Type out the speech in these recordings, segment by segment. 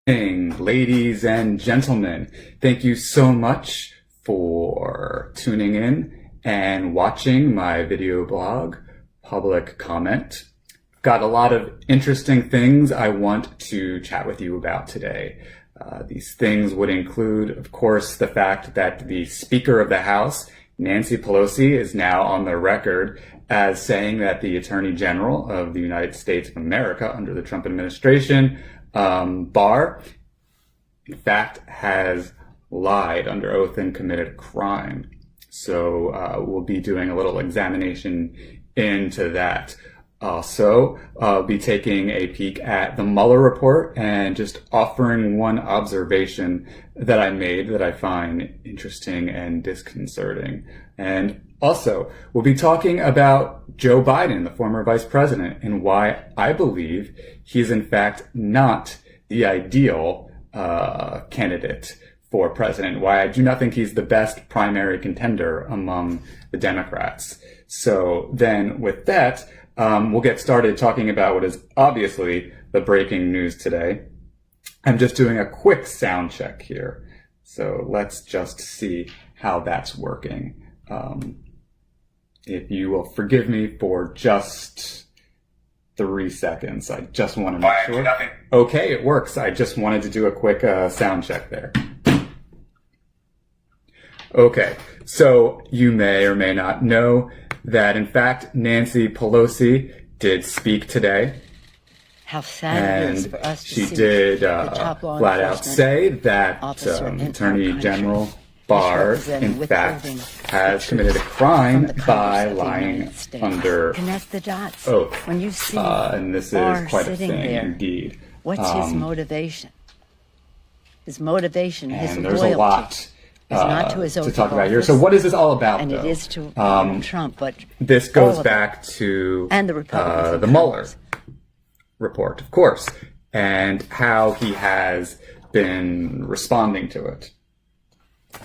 Ladies and gentlemen, thank you so much for tuning in and watching my video blog, Public Comment. Got a lot of interesting things I want to chat with you about today. These things would include, of course, the fact that the Speaker of the House, Nancy Pelosi, is now on the record as saying that the Attorney General of the United States of America under the Trump administration, Barr, in fact, has lied under oath and committed a crime. So we'll be doing a little examination into that. Also, I'll be taking a peek at the Mueller Report and just offering one observation that I made that I find interesting and disconcerting. And also, we'll be talking about Joe Biden, the former vice president, and why I believe he's in fact not the ideal candidate for president, why I do not think he's the best primary contender among the Democrats. So then with that, we'll get started talking about what is obviously the breaking news today. I'm just doing a quick sound check here. So let's just see how that's working. If you will forgive me for just 3 seconds, I just want to make sure. Okay, it works. I just wanted to do a quick sound check there. Okay, so you may or may not know that, in fact, Nancy Pelosi did speak today. How sad it is for us to she see did the flat out say that Attorney General Barr, in fact, has committed a crime by lying under oath. When you see and this is quite a thing indeed. What's his motivation? His motivation, his and there's loyalty. A lot not to his oath to talk of about here. office, So what is this all about, and though? it is to Trump, but this goes back to and the Republicans the Mueller Report, of course, and how he has been responding to it.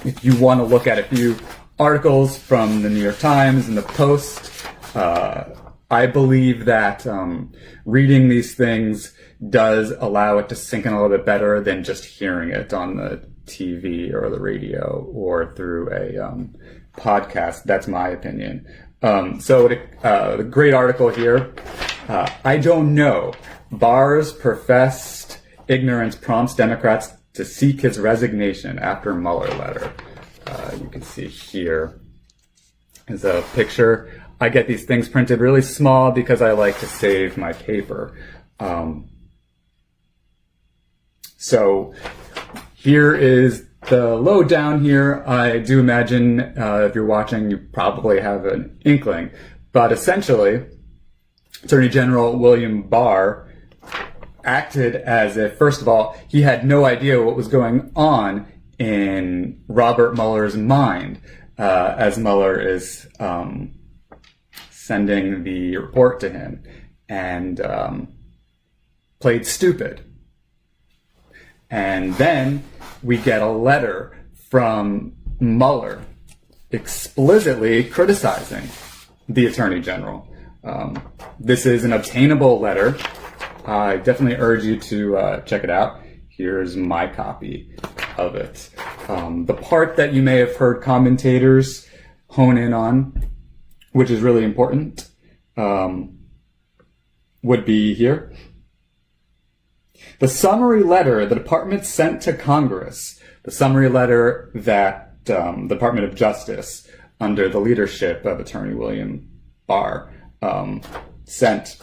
If you want to look at a few articles from the New York Times and the Post, I believe that reading these things does allow it to sink in a little bit better than just hearing it on the TV or the radio or through a podcast. That's my opinion. So the great article here, I don't know. Barr's professed ignorance prompts Democrats to seek his resignation after Mueller letter. You can see here is a picture. I get these things printed really small because I like to save my paper. So here is the lowdown here. I do imagine if you're watching, you probably have an inkling. But essentially, Attorney General William Barr acted as if, first of all, he had no idea what was going on in Robert Mueller's mind as Mueller is sending the report to him, and played stupid. And then we get a letter from Mueller explicitly criticizing the Attorney General. This is an obtainable letter. I definitely urge you to check it out. Here's my copy of it. The part that you may have heard commentators hone in on, which is really important, would be here. The summary letter the department sent to Congress, the summary letter that the Department of Justice, under the leadership of Attorney William Barr, sent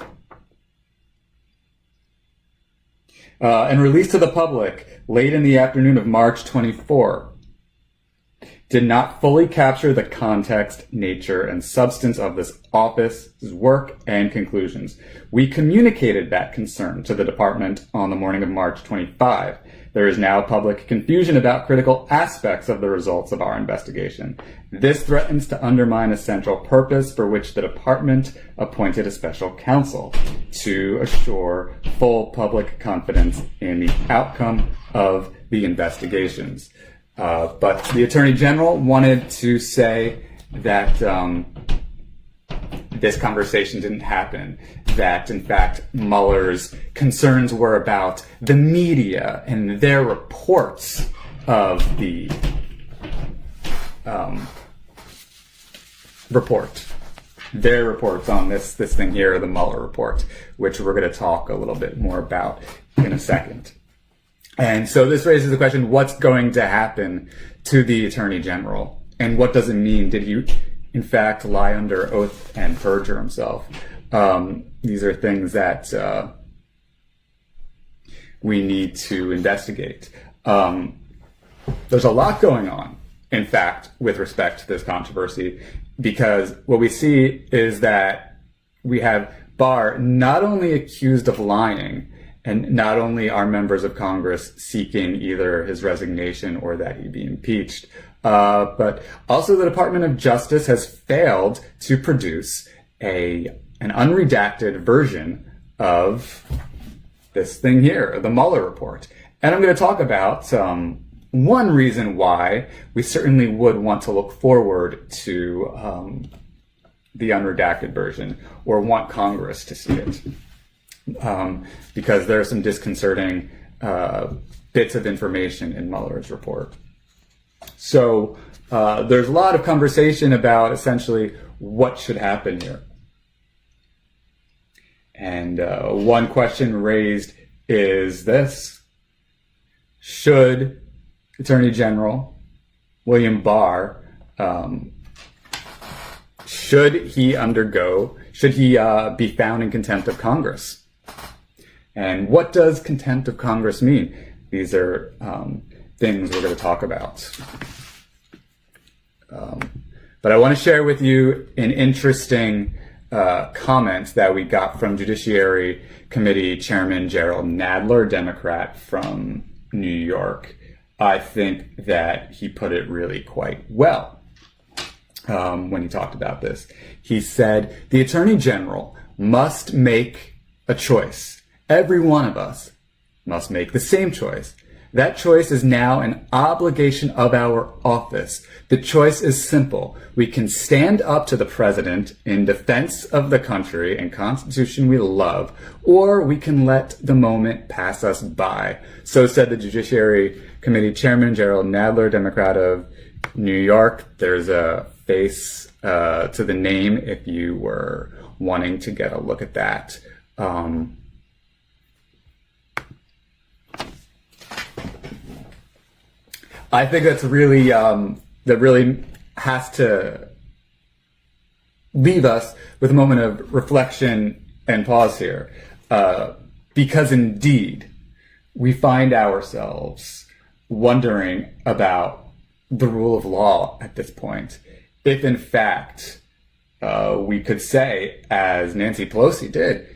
and released to the public late in the afternoon of March 24, did not fully capture the context, nature, and substance of this office's work and conclusions. We communicated that concern to the department on the morning of March 25. There is now public confusion about critical aspects of the results of our investigation. This threatens to undermine a central purpose for which the department appointed a special counsel to assure full public confidence in the outcome of the investigations. But the Attorney General wanted to say that this conversation didn't happen, that in fact Mueller's concerns were about the media and their reports of the report. Their reports on this thing here, the Mueller Report, which we're going to talk a little bit more about in a second. And so this raises the question, what's going to happen to the Attorney General? And what does it mean? Did he, in fact, lie under oath and perjure himself? These are things that we need to investigate. There's a lot going on, in fact, with respect to this controversy, because what we see is that we have Barr not only accused of lying, and not only are members of Congress seeking either his resignation or that he be impeached, but also the Department of Justice has failed to produce an unredacted version of this thing here, the Mueller Report. And I'm going to talk about one reason why we certainly would want to look forward to the unredacted version, or want Congress to see it. Because there are some disconcerting bits of information in Mueller's report. So there's a lot of conversation about essentially what should happen here. And one question raised is this: should Attorney General William Barr, should he be found in contempt of Congress? And what does contempt of Congress mean? These are things we're going to talk about. But I want to share with you an interesting comment that we got from Judiciary Committee Chairman Gerald Nadler, Democrat from New York. I think that he put it really quite well when he talked about this. He said, the Attorney General must make a choice. Every one of us must make the same choice. That choice is now an obligation of our office. The choice is simple. We can stand up to the president in defense of the country and Constitution we love, or we can let the moment pass us by. So said the Judiciary Committee Chairman Gerald Nadler, Democrat of New York. There's a face to the name if you were wanting to get a look at that. I think that's really, that really has to leave us with a moment of reflection and pause here. Because indeed, we find ourselves wondering about the rule of law at this point. If in fact, we could say, as Nancy Pelosi did,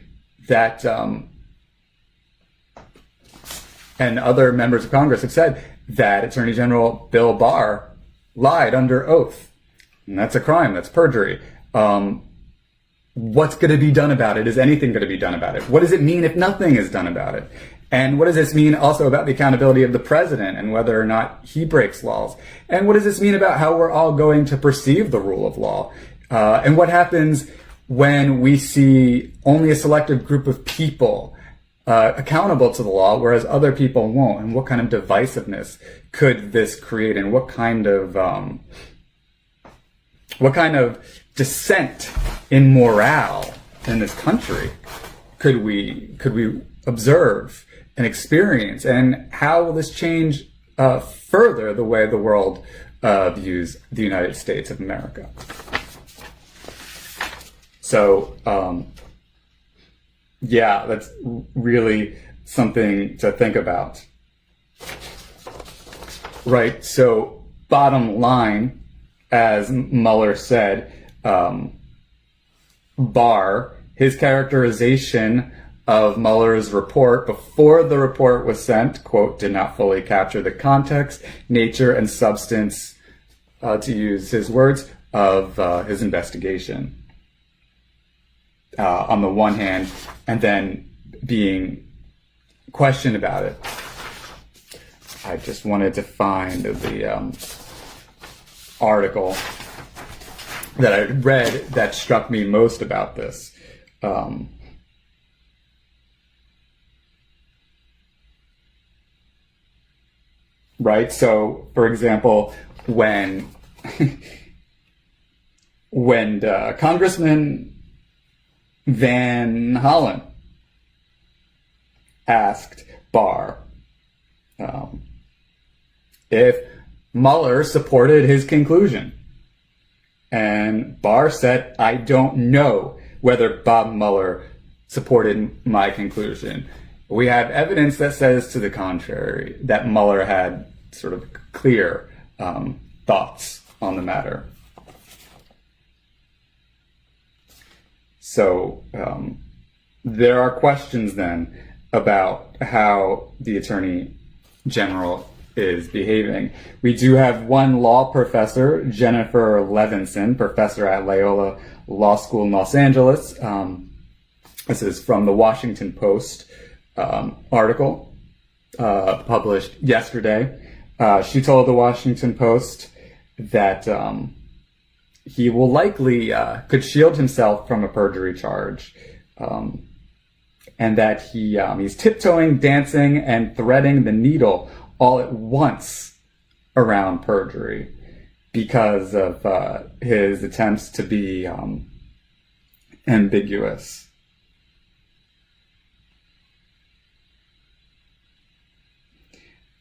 that, and other members of Congress have said, that Attorney General Bill Barr lied under oath. And that's a crime. That's perjury. What's going to be done about it? Is anything going to be done about it? What does it mean if nothing is done about it? And what does this mean also about the accountability of the president and whether or not he breaks laws? And what does this mean about how we're all going to perceive the rule of law? And what happens when we see only a selective group of people accountable to the law, whereas other people won't? And what kind of divisiveness could this create? And what kind of dissent in morale in this country could we observe and experience? And how will this change further the way the world views the United States of America? So, yeah, that's really something to think about. Right, so bottom line, as Mueller said, Barr, his characterization of Mueller's report before the report was sent, quote, did not fully capture the context, nature, and substance, to use his words, of his investigation. On the one hand, and then being questioned about it. I just wanted to find the article that I read that struck me most about this. Right? So, for example, when Congressman Van Hollen asked Barr if Mueller supported his conclusion, and Barr said, "I don't know whether Bob Mueller supported my conclusion." We have evidence that says to the contrary, that Mueller had sort of clear thoughts on the matter. So there are questions then about how the Attorney General is behaving. We do have one law professor, Jennifer Levinson, professor at Loyola Law School in Los Angeles. This is from the Washington Post article published yesterday. She told the Washington Post that he will likely could shield himself from a perjury charge, and that he's tiptoeing, dancing, and threading the needle all at once around perjury because of his attempts to be ambiguous.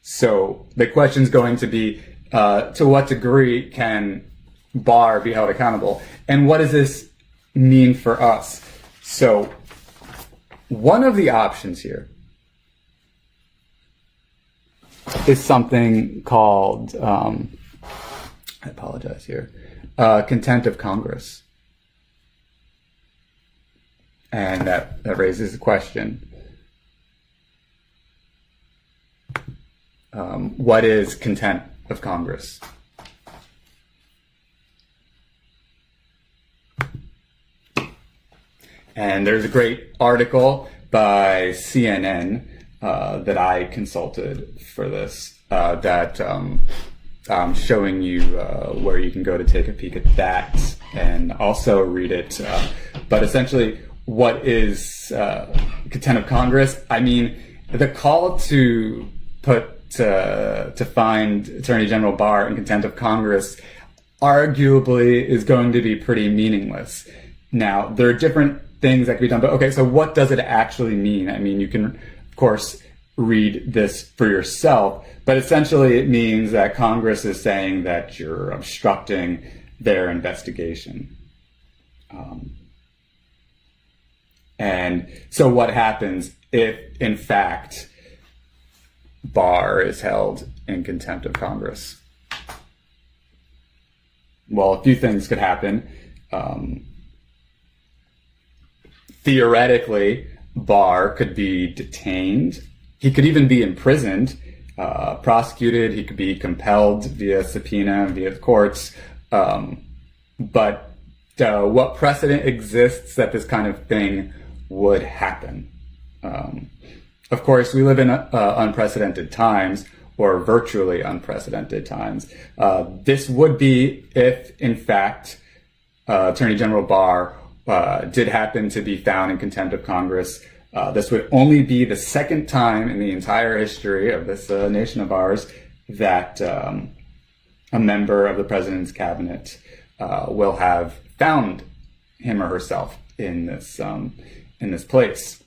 So the question's going to be, to what degree can Barr be held accountable? And what does this mean for us? So one of the options here is something called, I apologize here, contempt of Congress. And that raises a question. What is contempt of Congress? And there's a great article by CNN that I consulted for this, that I'm showing you where you can go to take a peek at that and also read it. But essentially, what is contempt of Congress? I mean, the call to find Attorney General Barr in contempt of Congress arguably is going to be pretty meaningless. Now, there are different things that can be done, but okay, so what does it actually mean? I mean, you can, of course, read this for yourself, but essentially it means that Congress is saying that you're obstructing their investigation. And so what happens if, in fact, Barr is held in contempt of Congress? Well, a few things could happen. Theoretically, Barr could be detained. He could even be imprisoned, prosecuted. He could be compelled via subpoena, via the courts. But what precedent exists that this kind of thing would happen? Of course, we live in unprecedented times, or virtually unprecedented times. This would be if, in fact, Attorney General Barr did happen to be found in contempt of Congress. This would only be the second time in the entire history of this nation of ours that a member of the president's cabinet will have found him or herself in this place.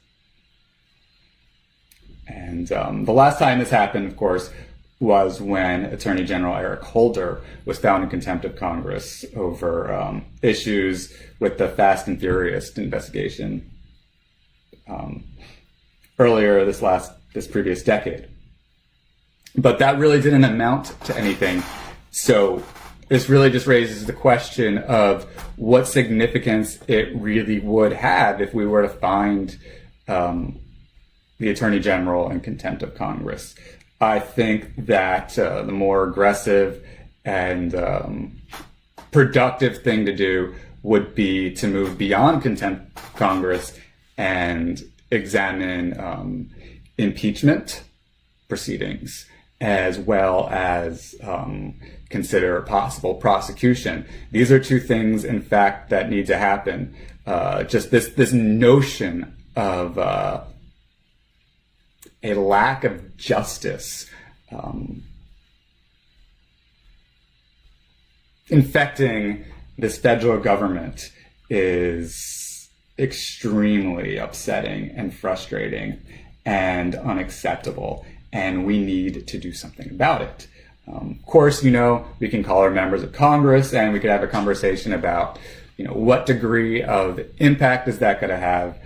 And the last time this happened, of course, was when Attorney General Eric Holder was found in contempt of Congress over issues with the Fast and Furious investigation earlier this previous decade. But that really didn't amount to anything. So this really just raises the question of what significance it really would have if we were to find the Attorney General in contempt of Congress. I think that the more aggressive and productive thing to do would be to move beyond contempt of Congress and examine impeachment proceedings as well as consider possible prosecution. These are two things, in fact, that need to happen. Just this notion of a lack of justice infecting this federal government is extremely upsetting and frustrating and unacceptable, and we need to do something about it. Of course, we can call our members of Congress and we could have a conversation about, what degree of impact is that going to have.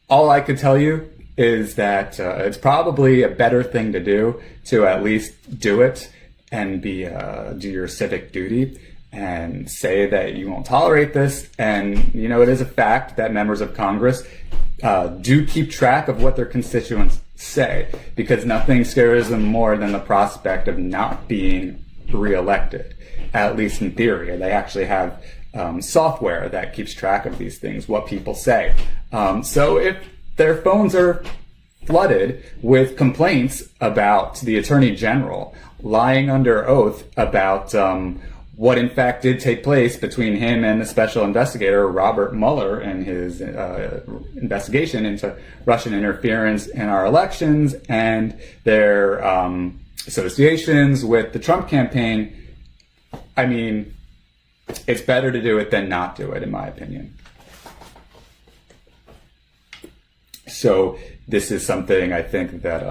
All I could tell you is that it's probably a better thing to do to at least do it and do your civic duty and say that you won't tolerate this. And, it is a fact that members of Congress do keep track of what their constituents say, because nothing scares them more than the prospect of not being reelected, at least in theory. They actually have software that keeps track of these things, what people say. So if their phones are flooded with complaints about the Attorney General lying under oath about what in fact did take place between him and the special investigator Robert Mueller and his investigation into Russian interference in our elections and their associations with the Trump campaign, I mean, it's better to do it than not do it, in my opinion. So this is something I think that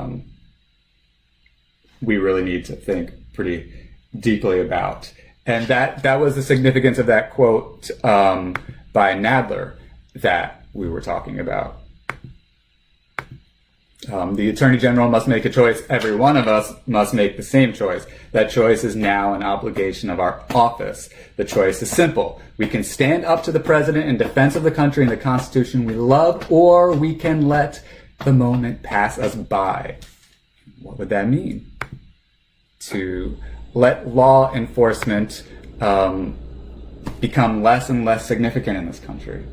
we really need to think pretty deeply about. And that was the significance of that quote by Nadler that we were talking about. The Attorney General must make a choice. Every one of us must make the same choice. That choice is now an obligation of our office. The choice is simple. We can stand up to the president in defense of the country and the Constitution we love, or we can let the moment pass us by. What would that mean? To let law enforcement become less and less significant in this country.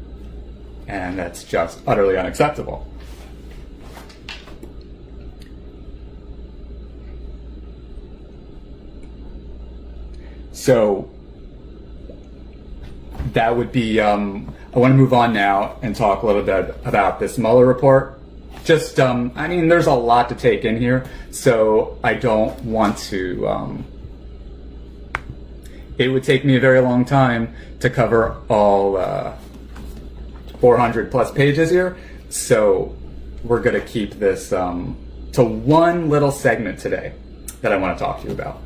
And that's just utterly unacceptable. So that would be, I want to move on now and talk a little bit about this Mueller report. Just, there's a lot to take in here, so I don't want to, it would take me a very long time to cover all 400 plus pages here, so we're going to keep this to one little segment today that I want to talk to you about.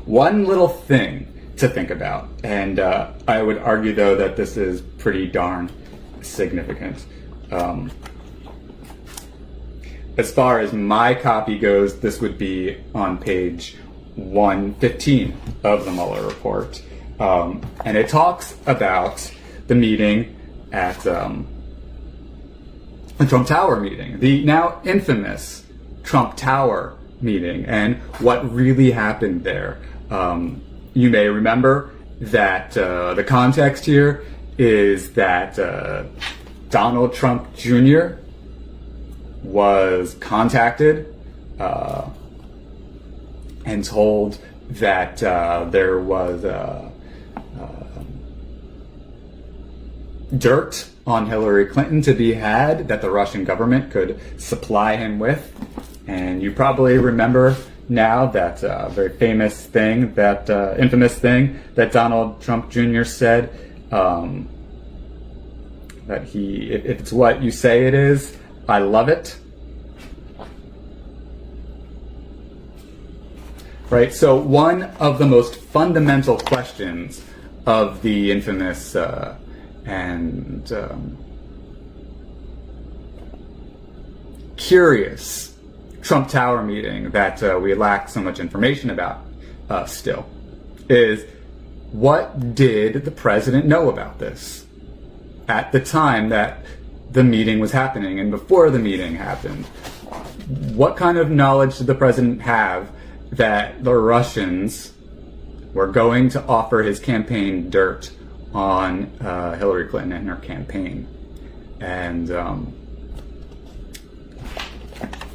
One little thing to think about, and I would argue, though, that this is pretty darn significant. As far as my copy goes, this would be on page 115 of the Mueller Report. And it talks about the meeting at the Trump Tower meeting, the now infamous Trump Tower meeting, and what really happened there. You may remember that the context here is that Donald Trump Jr. was contacted and told that there was dirt on Hillary Clinton to be had that the Russian government could supply him with. And you probably remember now that very famous thing, that infamous thing that Donald Trump Jr. said, that if it's what you say it is, I love it. Right? So one of the most fundamental questions of the infamous and curious Trump Tower meeting that we lack so much information about still is, what did the president know about this at the time that the meeting was happening and before the meeting happened? What kind of knowledge did the president have that the Russians were going to offer his campaign dirt on Hillary Clinton and her campaign? And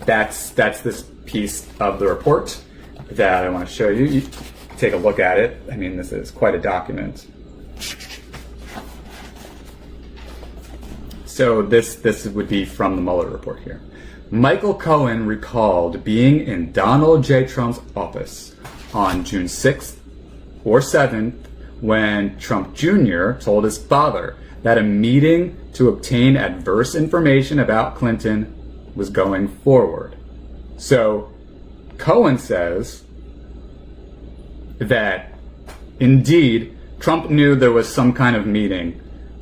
that's this piece of the report that I want to show you. You take a look at it. I mean, this is quite a document. So this would be from the Mueller report here. Michael Cohen recalled being in Donald J. Trump's office on June 6th or 7th when Trump Jr. told his father that a meeting to obtain adverse information about Clinton was going forward. So Cohen says that indeed Trump knew there was some kind of meeting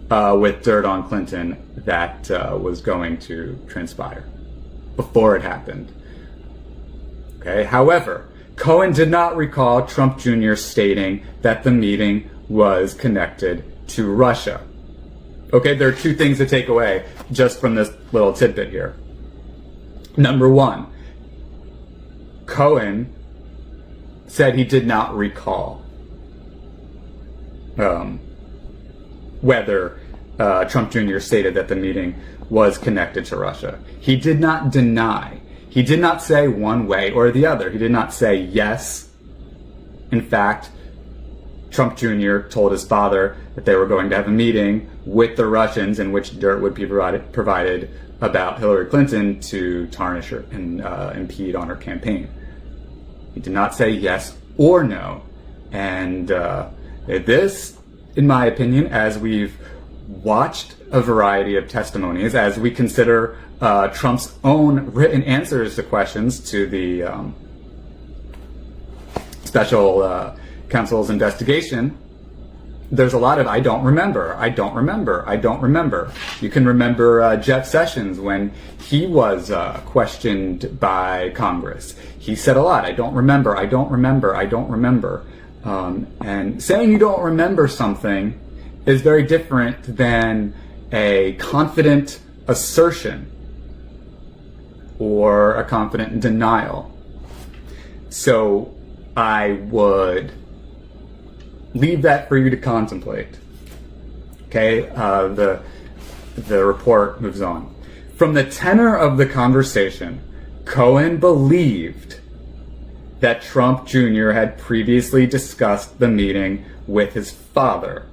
with dirt on Clinton that was going to transpire before it happened. Okay. However, Cohen did not recall Trump Jr. stating that the meeting was connected to Russia. Okay, there are two things to take away just from this little tidbit here. Number one, Cohen said he did not recall whether Trump Jr. stated that the meeting was connected to Russia. He did not deny. He did not say one way or the other. He did not say yes. In fact, Trump Jr. told his father that they were going to have a meeting with the Russians in which dirt would be provided about Hillary Clinton to tarnish her and impede on her campaign. He did not say yes or no. And this, in my opinion, as we've watched a variety of testimonies, as we consider Trump's own written answers to questions to the special counsel's investigation, there's a lot of I don't remember. You can remember Jeff Sessions when he was questioned by Congress. He said a lot, I don't remember. And saying you don't remember something is very different than a confident assertion or a confident denial. So I would leave that for you to contemplate. Okay, the report moves on. From the tenor of the conversation, Cohen believed that Trump Jr. had previously discussed the meeting with his father,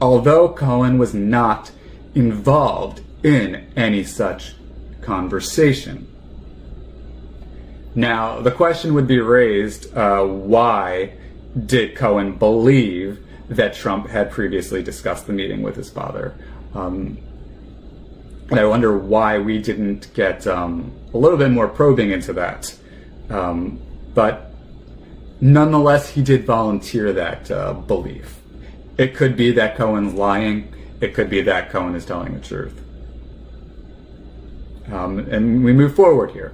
although Cohen was not involved in any such conversation. Now, the question would be raised, why did Cohen believe that Trump had previously discussed the meeting with his father? And I wonder why we didn't get a little bit more probing into that. But nonetheless, he did volunteer that belief. It could be that Cohen's lying. It could be that Cohen is telling the truth. And we move forward here.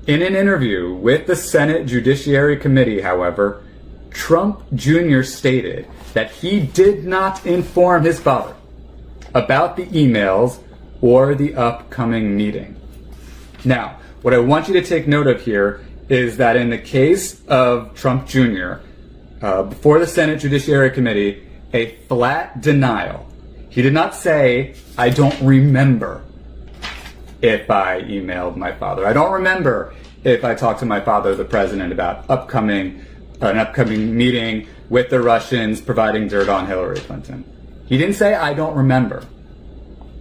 In an interview with the Senate Judiciary Committee, however, Trump Jr. stated that he did not inform his father about the emails or the upcoming meeting. Now, what I want you to take note of here is that in the case of Trump Jr., before the Senate Judiciary Committee, a flat denial. He did not say, I don't remember if I emailed my father. I don't remember if I talked to my father, the president, about an upcoming meeting with the Russians providing dirt on Hillary Clinton. He didn't say, I don't remember.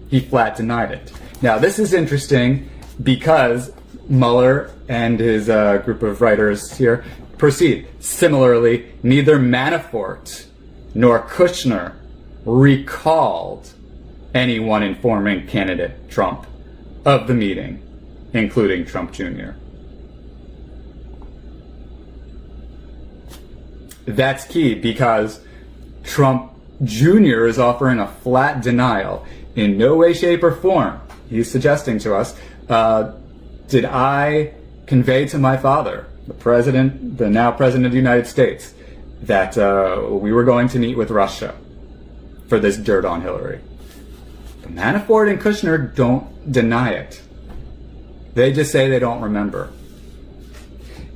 He flat denied it. Now, this is interesting because Mueller and his group of writers here proceed. Similarly, neither Manafort nor Kushner recalled anyone informing candidate Trump of the meeting, including Trump Jr. That's key because Trump Jr. is offering a flat denial. In no way, shape, or form, he's suggesting to us, did I convey to my father, the president, the now president of the United States, that we were going to meet with Russia for this dirt on Hillary? But Manafort and Kushner don't deny it. They just say they don't remember.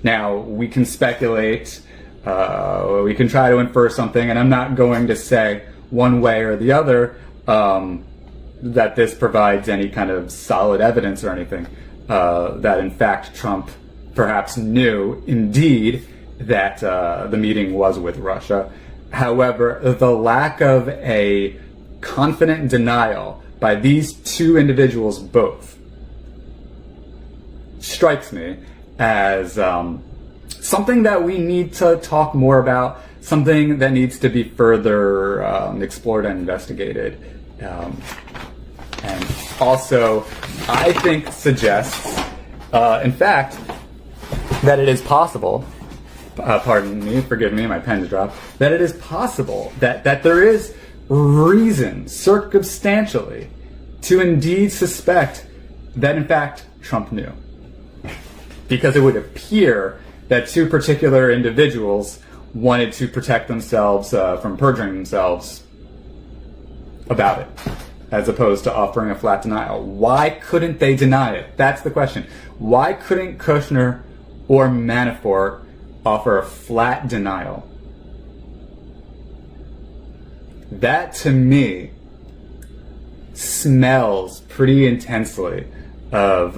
Now, we can speculate, we can try to infer something, and I'm not going to say one way or the other that this provides any kind of solid evidence or anything. that in fact Trump perhaps knew indeed that the meeting was with Russia. However, the lack of a confident denial by these two individuals both strikes me as something that we need to talk more about, something that needs to be further explored and investigated. And also, I think suggests, in fact, that it is possible, pardon me, forgive me, my pen's dropped, that it is possible that there is reason, circumstantially, to indeed suspect that, in fact, Trump knew. Because it would appear that two particular individuals wanted to protect themselves from perjuring themselves about it, as opposed to offering a flat denial. Why couldn't they deny it? That's the question. Why couldn't Kushner or Manafort offer a flat denial? That, to me, smells pretty intensely of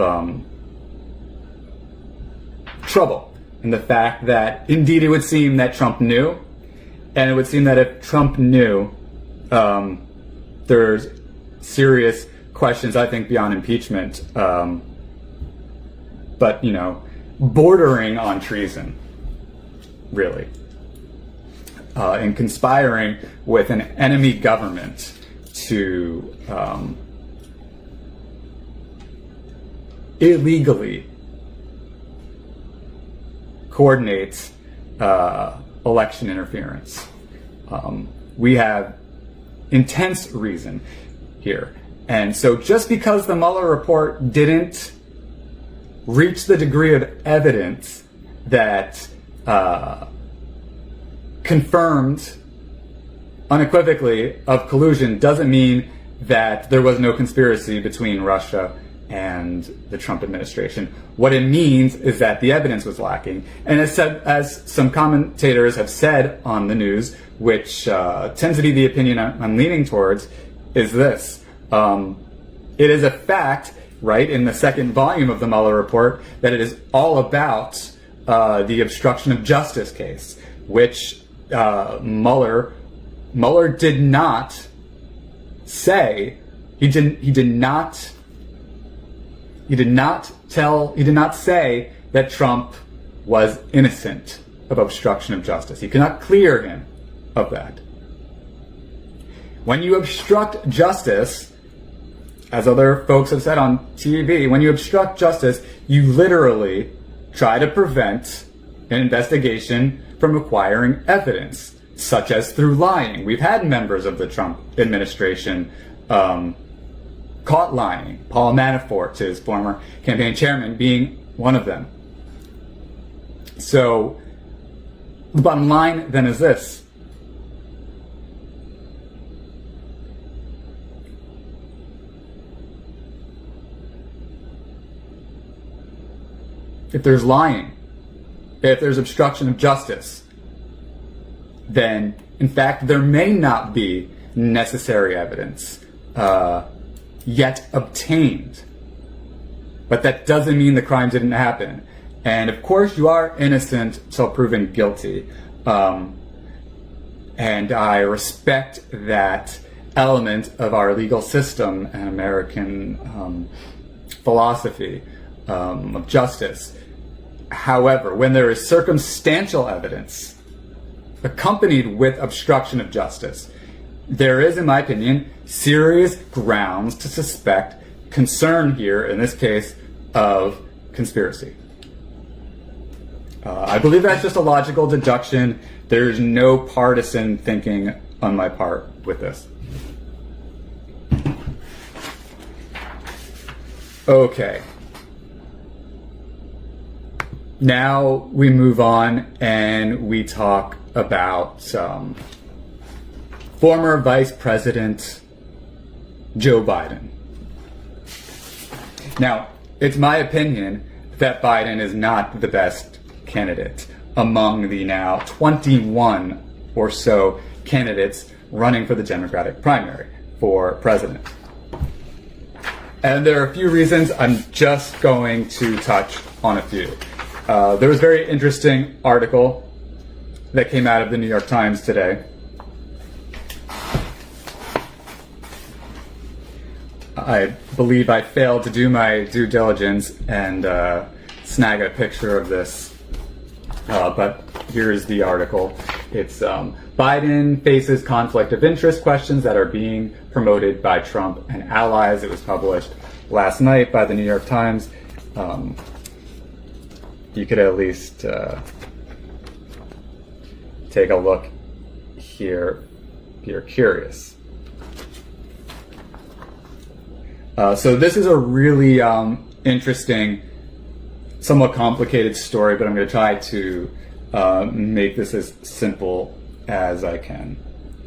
trouble. And the fact that, indeed, it would seem that Trump knew, and it would seem that if Trump knew, there's serious questions, I think, beyond impeachment, but, bordering on treason, really, in conspiring with an enemy government to illegally coordinate election interference. We have intense reason here. And so just because the Mueller report didn't reach the degree of evidence that confirmed unequivocally of collusion doesn't mean that there was no conspiracy between Russia and the Trump administration. What it means is that the evidence was lacking. And as some commentators have said on the news, which tends to be the opinion I'm leaning towards, is this. It is a fact, right, in the second volume of the Mueller report, that it is all about the obstruction of justice case, which Mueller did not say, he did not say that Trump was innocent of obstruction of justice. He cannot clear him of that. When you obstruct justice, as other folks have said on TV, when you obstruct justice, you literally try to prevent an investigation from acquiring evidence, such as through lying. We've had members of the Trump administration caught lying. Paul Manafort, his former campaign chairman, being one of them. So the bottom line then is this. If there's lying, if there's obstruction of justice, then in fact there may not be necessary evidence yet obtained. But that doesn't mean the crime didn't happen. And of course you are innocent till proven guilty. And I respect that element of our legal system and American philosophy of justice. However, when there is circumstantial evidence accompanied with obstruction of justice, there is, in my opinion, serious grounds to suspect concern here, in this case, of conspiracy. I believe that's just a logical deduction. There's no partisan thinking on my part with this. Okay. Now we move on and we talk about former Vice President Joe Biden. Now, it's my opinion that Biden is not the best candidate among the now 21 or so candidates running for the Democratic primary for president. And there are a few reasons. I'm just going to touch on a few. There was a very interesting article that came out of the New York Times today. I believe I failed to do my due diligence and snag a picture of this, but here's the article. It's Biden faces conflict of interest questions that are being promoted by Trump and allies. It was published last night by the New York Times. You could at least take a look here if you're curious. So this is a really interesting, somewhat complicated story, but I'm going to try to make this as simple as I can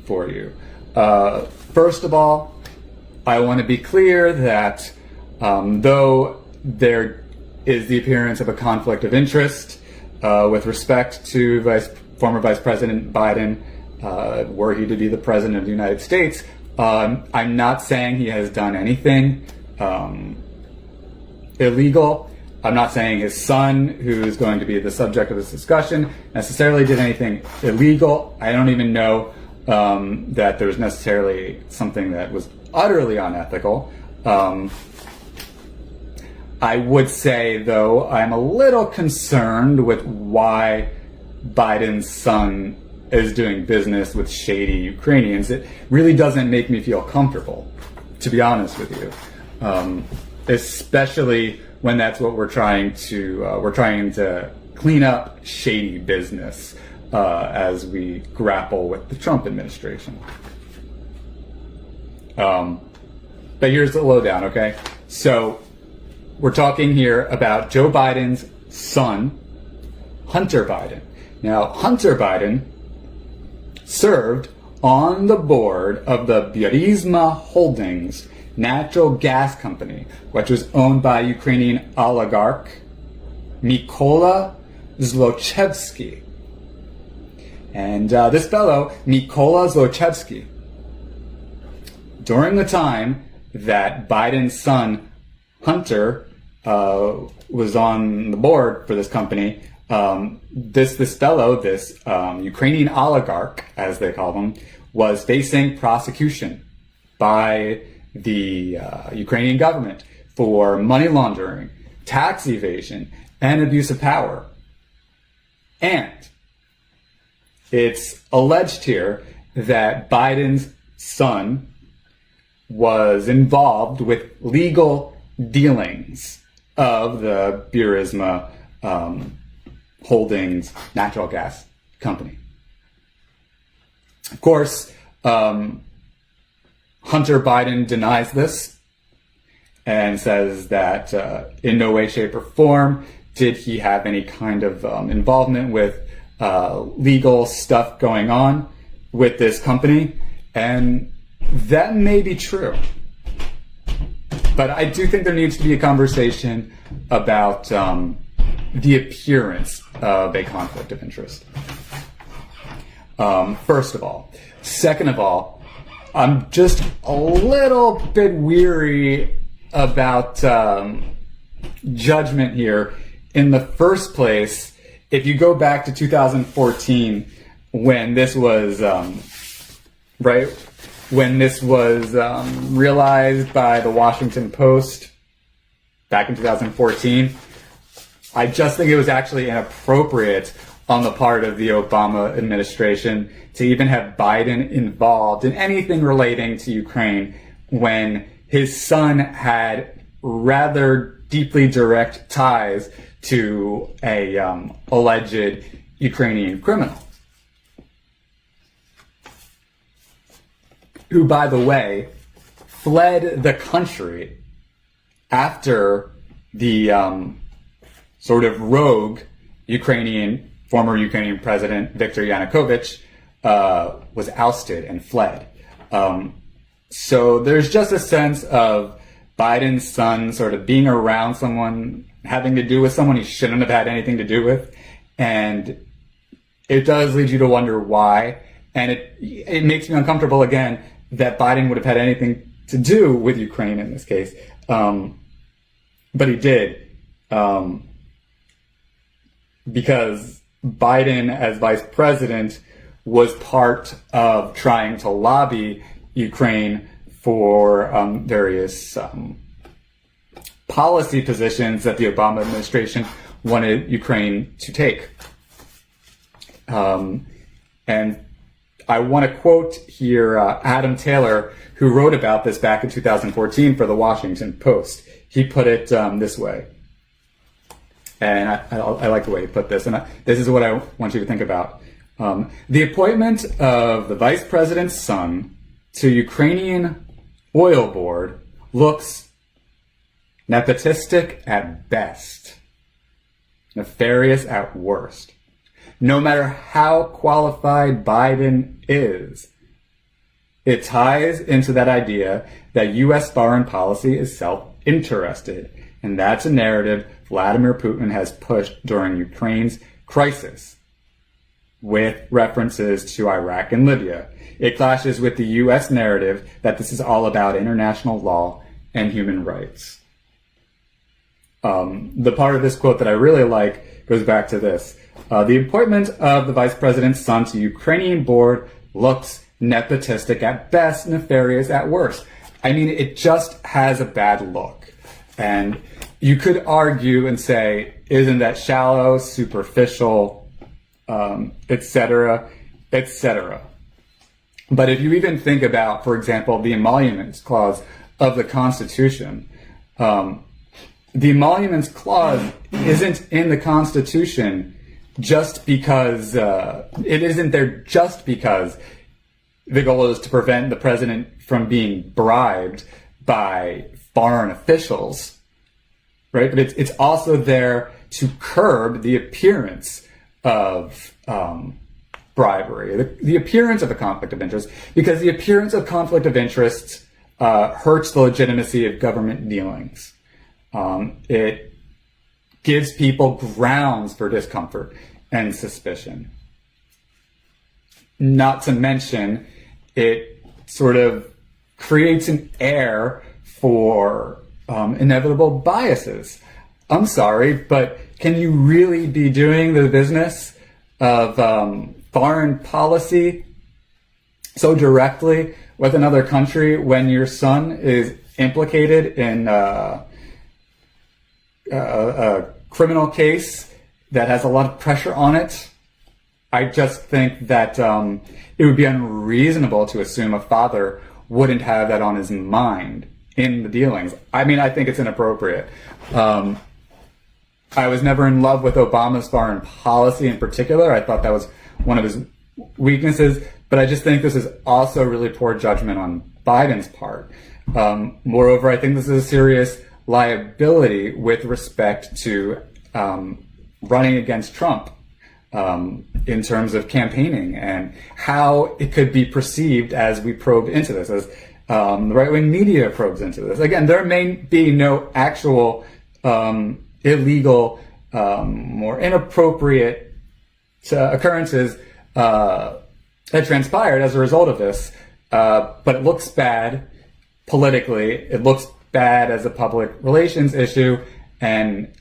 for you. First of all, I want to be clear that though there is the appearance of a conflict of interest with respect to former Vice President Biden, were he to be the President of the United States, I'm not saying he has done anything illegal. I'm not saying his son, who is going to be the subject of this discussion, necessarily did anything illegal. I don't even know that there was necessarily something that was utterly unethical. I would say, though, I'm a little concerned with why Biden's son is doing business with shady Ukrainians. It really doesn't make me feel comfortable, to be honest with you, especially when that's what we're trying to clean up shady business as we grapple with the Trump administration. But here's the lowdown, okay? So we're talking here about Joe Biden's son, Hunter Biden. Now, Hunter Biden served on the board of the Burisma Holdings natural gas company, which was owned by Ukrainian oligarch Mykola Zlochevsky. And this fellow, Mykola Zlochevsky, during the time that Biden's son, Hunter, was on the board for this company, this fellow, this Ukrainian oligarch, as they call him, was facing prosecution by the Ukrainian government for money laundering, tax evasion, and abuse of power. And it's alleged here that Biden's son was involved with legal dealings of the Burisma Holdings natural gas company. Of course, Hunter Biden denies this and says that in no way, shape, or form did he have any kind of involvement with legal stuff going on with this company. And that may be true. But I do think there needs to be a conversation about the appearance of a conflict of interest. First of all. Second of all, I'm just a little bit weary about judgment here. In the first place, if you go back to 2014, when this was realized by the Washington Post back in 2014, I just think it was actually inappropriate on the part of the Obama administration to even have Biden involved in anything relating to Ukraine when his son had rather deeply direct ties to a alleged Ukrainian criminal, who, by the way, fled the country after the sort of rogue former Ukrainian president Viktor Yanukovych was ousted and fled. So there's just a sense of Biden's son sort of being around someone, having to do with someone he shouldn't have had anything to do with. And it does lead you to wonder why. And it makes me uncomfortable again that Biden would have had anything to do with Ukraine in this case. But he did, because Biden, as vice president, was part of trying to lobby Ukraine for various policy positions that the Obama administration wanted Ukraine to take. And I want to quote here Adam Taylor, who wrote about this back in 2014 for the Washington Post. He put it this way, and I like the way he put this, and this is what I want you to think about. The appointment of the vice president's son to Ukrainian oil board looks nepotistic at best, nefarious at worst. No matter how qualified Biden is, it ties into that idea that U.S. foreign policy is self-interested, and that's a narrative Vladimir Putin has pushed during Ukraine's crisis, with references to Iraq and Libya. It clashes with the U.S. narrative that this is all about international law and human rights. The part of this quote that I really like goes back to this. The appointment of the vice president's son to Ukrainian board looks nepotistic at best, nefarious at worst. I mean, it just has a bad look. And you could argue and say, isn't that shallow, superficial, etc., etc. But if you even think about, for example, the emoluments clause of the Constitution, the emoluments clause isn't in the Constitution just because, it isn't there just because the goal is to prevent the president from being bribed by foreign officials, right? But it's also there to curb the appearance of bribery, the appearance of a conflict of interest, because the appearance of conflict of interest hurts the legitimacy of government dealings. It gives people grounds for discomfort and suspicion. Not to mention, it sort of creates an air for inevitable biases. I'm sorry, but can you really be doing the business of foreign policy so directly with another country when your son is implicated in a criminal case that has a lot of pressure on it? I just think that it would be unreasonable to assume a father wouldn't have that on his mind in the dealings. I mean, I think it's inappropriate. I was never in love with Obama's foreign policy in particular. I thought that was one of his weaknesses, but I just think this is also really poor judgment on Biden's part. Moreover, I think this is a serious liability with respect to running against Trump in terms of campaigning and how it could be perceived as we probe into this, as the right-wing media probes into this. Again, there may be no actual illegal or inappropriate occurrences that transpired as a result of this, but it looks bad politically. It looks bad as a public relations issue, and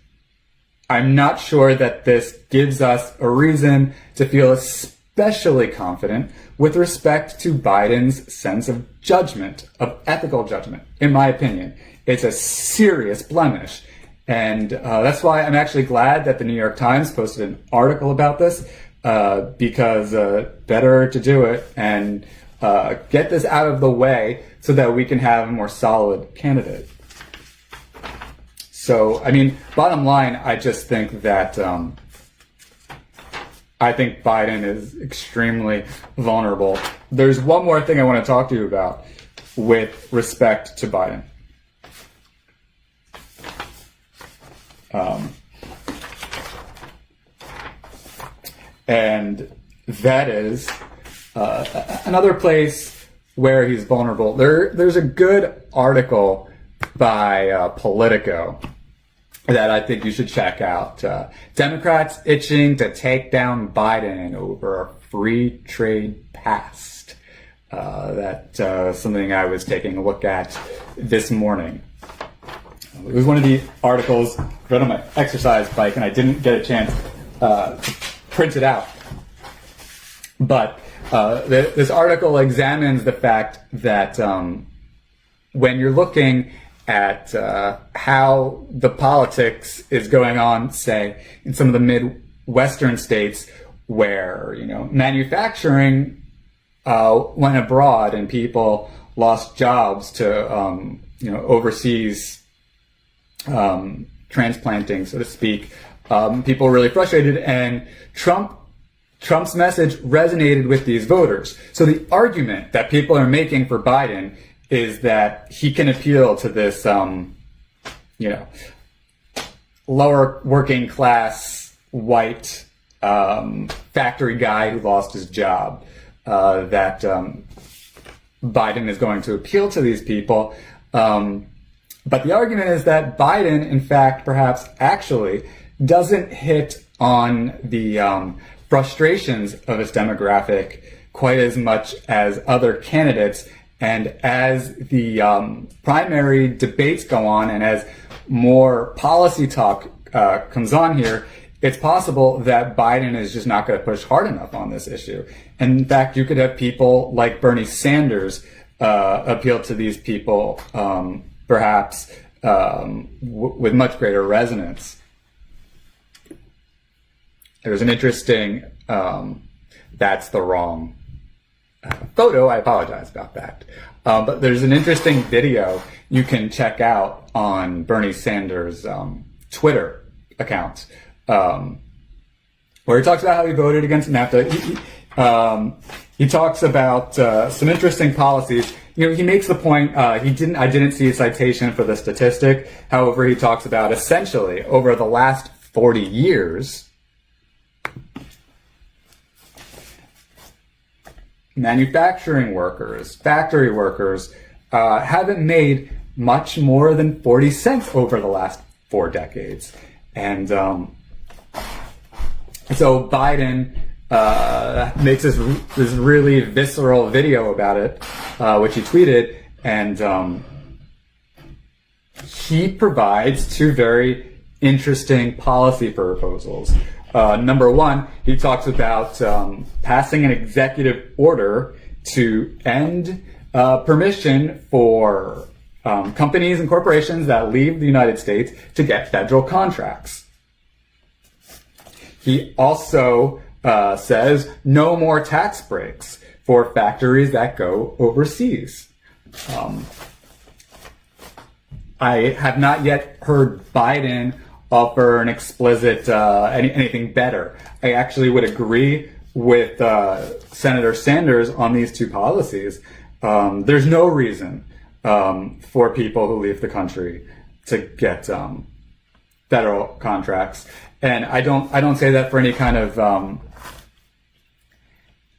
I'm not sure that this gives us a reason to feel especially confident with respect to Biden's sense of judgment, of ethical judgment, in my opinion. It's a serious blemish. And that's why I'm actually glad that the New York Times posted an article about this, because better to do it and get this out of the way so that we can have a more solid candidate. So, I mean, bottom line, I just think that I think Biden is extremely vulnerable. There's one more thing I want to talk to you about with respect to Biden. And that is another place where he's vulnerable. There's a good article by Politico that I think you should check out. Democrats itching to take down Biden over a free trade past. That's something I was taking a look at this morning. It was one of the articles read on my exercise bike, and I didn't get a chance to print it out. But this article examines the fact that when you're looking at how the politics is going on, say, in some of the Midwestern states where, manufacturing went abroad and people lost jobs to, overseas transplanting, so to speak. People were really frustrated, and Trump's message resonated with these voters. So the argument that people are making for Biden is that he can appeal to this, lower working class white factory guy who lost his job. That Biden is going to appeal to these people. But the argument is that Biden, in fact, perhaps actually doesn't hit on the frustrations of his demographic quite as much as other candidates. And as the primary debates go on and as more policy talk comes on here, it's possible that Biden is just not going to push hard enough on this issue. And in fact, you could have people like Bernie Sanders appeal to these people, perhaps with much greater resonance. There's an interesting, that's the wrong photo. I apologize about that. But there's an interesting video you can check out on Bernie Sanders' Twitter account, where he talks about how he voted against NAFTA. He talks about some interesting policies. He makes the point, I didn't see a citation for the statistic. However, he talks about essentially over the last 40 years, manufacturing workers, factory workers, haven't made much more than 40 cents over the last 4 decades. And so Biden makes this really visceral video about it, which he tweeted, and he provides 2 very interesting policy proposals. Number one, he talks about passing an executive order to end permission for companies and corporations that leave the United States to get federal contracts. He also says no more tax breaks for factories that go overseas. I have not yet heard Biden offer an explicit anything better. I actually would agree with Senator Sanders on these 2 policies. There's no reason for people who leave the country to get federal contracts, and I don't say that for any kind of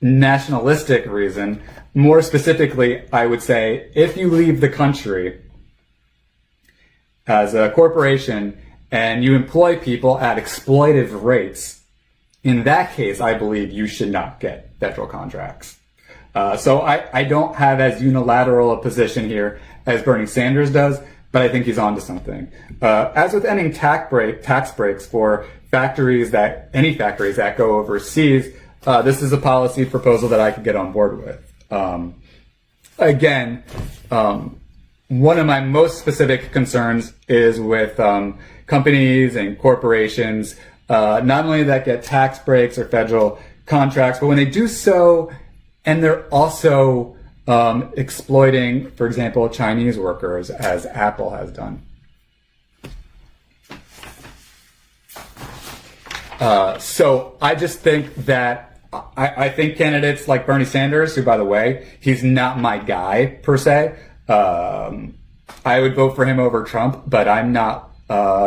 nationalistic reason. More specifically, I would say if you leave the country as a corporation and you employ people at exploitive rates, in that case, I believe you should not get federal contracts. So I don't have as unilateral a position here as Bernie Sanders does, but I think he's onto something. As with ending tax breaks for any factories that go overseas, this is a policy proposal that I could get on board with. Again, one of my most specific concerns is with companies and corporations, not only that get tax breaks or federal contracts, but when they do so, and they're also exploiting, for example, Chinese workers, as Apple has done. So I just think that I think candidates like Bernie Sanders, who, by the way, he's not my guy per se. I would vote for him over Trump, but I'm not.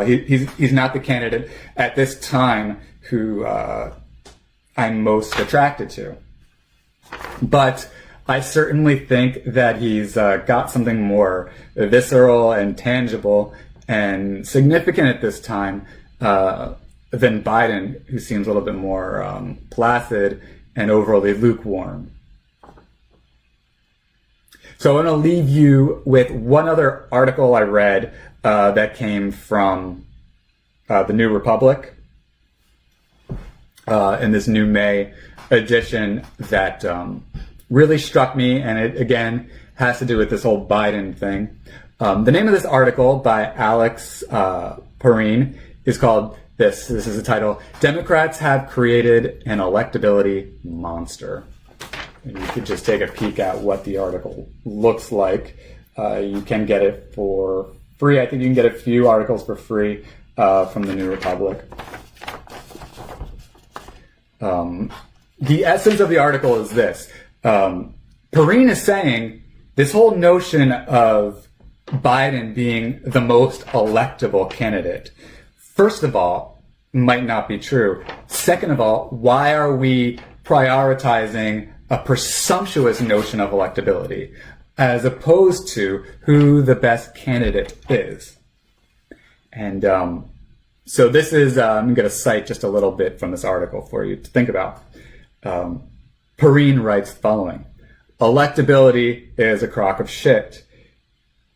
He's not the candidate at this time who I'm most attracted to. But I certainly think that he's got something more visceral and tangible and significant at this time than Biden, who seems a little bit more placid and overly lukewarm. So I want to leave you with one other article I read that came from the New Republic in this new May edition that really struck me, and it again has to do with this whole Biden thing. The name of this article by Alex Perrine is called this is the title, Democrats Have Created an Electability Monster. And you could just take a peek at what the article looks like. You can get it for free. I think you can get a few articles for free from the New Republic. The essence of the article is this. Perrine is saying this whole notion of Biden being the most electable candidate, first of all, might not be true. Second of all, why are we prioritizing a presumptuous notion of electability as opposed to who the best candidate is? And so this is, I'm going to cite just a little bit from this article for you to think about. Perrine writes the following. Electability is a crock of shit.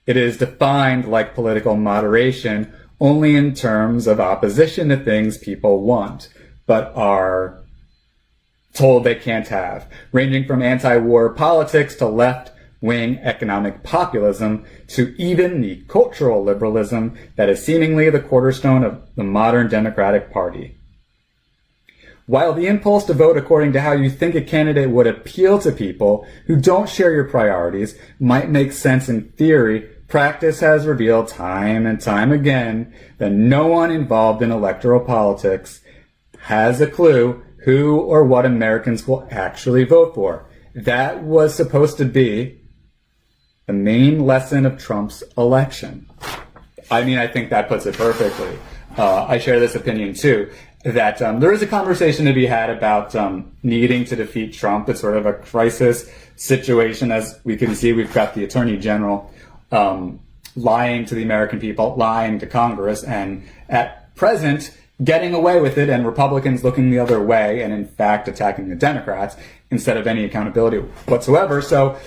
It is defined like political moderation only in terms of opposition to things people want, but are told they can't have, ranging from anti-war politics to left-wing economic populism to even the cultural liberalism that is seemingly the cornerstone of the modern Democratic Party. While the impulse to vote according to how you think a candidate would appeal to people who don't share your priorities might make sense in theory, practice has revealed time and time again that no one involved in electoral politics has a clue who or what Americans will actually vote for. That was supposed to be the main lesson of Trump's election. I mean, I think that puts it perfectly. I share this opinion too, that there is a conversation to be had about needing to defeat Trump. It's sort of a crisis situation. As we can see, we've got the Attorney General lying to the American people, lying to Congress, and at present getting away with it, and Republicans looking the other way and in fact attacking the Democrats instead of any accountability whatsoever. So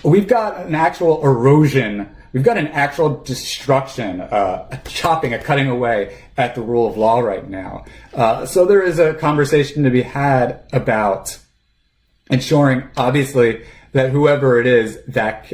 we've got an actual erosion. We've got an actual destruction, a chopping, a cutting away at the rule of law right now. So there is a conversation to be had about ensuring, obviously, that whoever it is that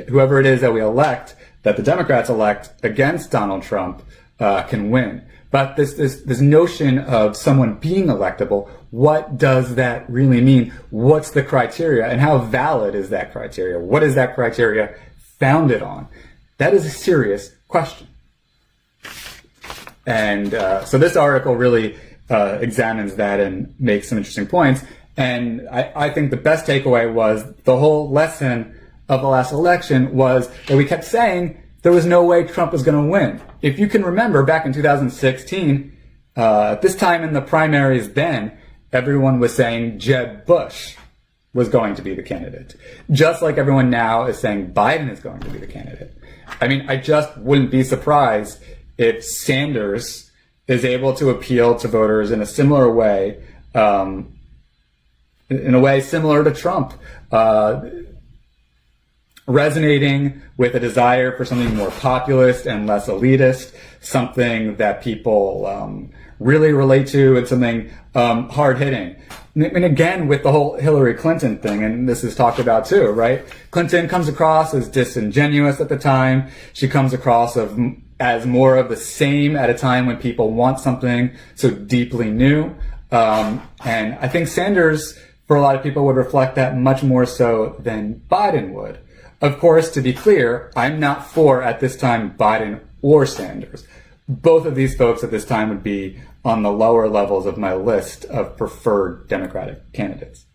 we elect, that the Democrats elect against Donald Trump, can win. But this notion of someone being electable, what does that really mean? What's the criteria, and how valid is that criteria? What is that criteria founded on? That is a serious question. And so this article really examines that and makes some interesting points. And I think the best takeaway was the whole lesson of the last election was that we kept saying there was no way Trump was going to win. If you can remember back in 2016, at this time in the primaries then, everyone was saying Jeb Bush was going to be the candidate. Just like everyone now is saying Biden is going to be the candidate. I mean, I just wouldn't be surprised if Sanders is able to appeal to voters in a similar way, in a way similar to Trump, resonating with a desire for something more populist and less elitist, something that people really relate to, and something hard-hitting. And again, with the whole Hillary Clinton thing, and this is talked about too, right? Clinton comes across as disingenuous at the time. She comes across as more of the same at a time when people want something so deeply new. And I think Sanders, for a lot of people, would reflect that much more so than Biden would. Of course, to be clear, I'm not for, at this time, Biden or Sanders. Both of these folks at this time would be on the lower levels of my list of preferred Democratic candidates.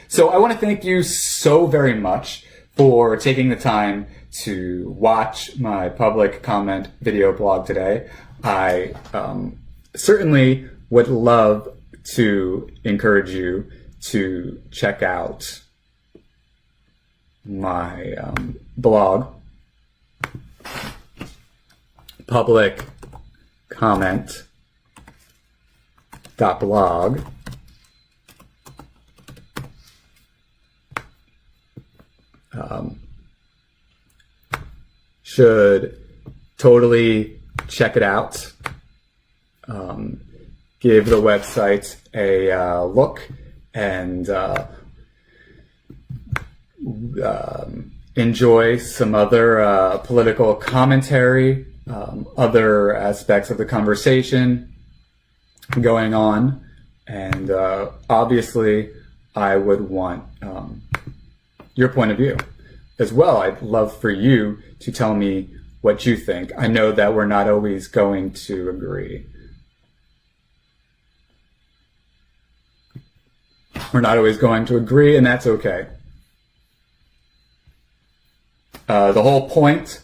So I want to thank you so very much for taking the time to watch my public comment video blog today. I certainly would love to encourage you to check out my blog, public comment.blog. should totally check it out. Give the website a look and enjoy some other political commentary, other aspects of the conversation going on. And obviously, I would want your point of view as well. I'd love for you to tell me what you think. I know that we're not always going to agree. We're not always going to agree, and that's okay. The whole point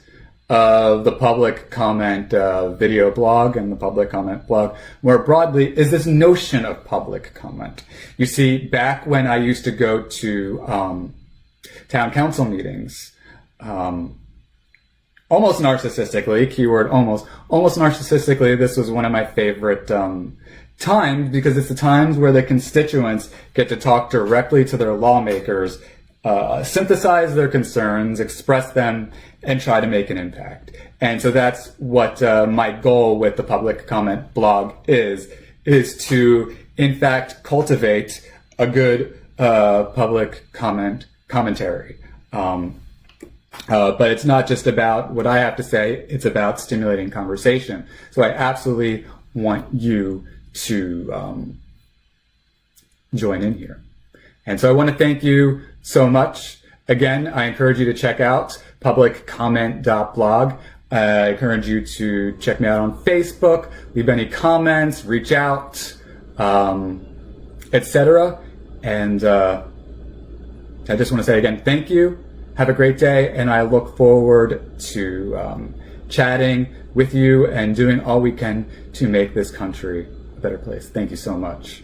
of the public comment video blog and the public comment blog more broadly is this notion of public comment. You see, back when I used to go to town council meetings, almost narcissistically, keyword almost narcissistically, this was one of my favorite times, because it's the times where the constituents get to talk directly to their lawmakers, synthesize their concerns, express them, and try to make an impact. And so that's what my goal with the public comment blog is to, in fact, cultivate a good public commentary. But it's not just about what I have to say, it's about stimulating conversation. So I absolutely want you to join in here. And so I want to thank you so much. Again, I encourage you to check out publiccomment.blog. I encourage you to check me out on Facebook, leave any comments, reach out, etc. And I just want to say again, thank you. Have a great day, and I look forward to chatting with you and doing all we can to make this country a better place. Thank you so much.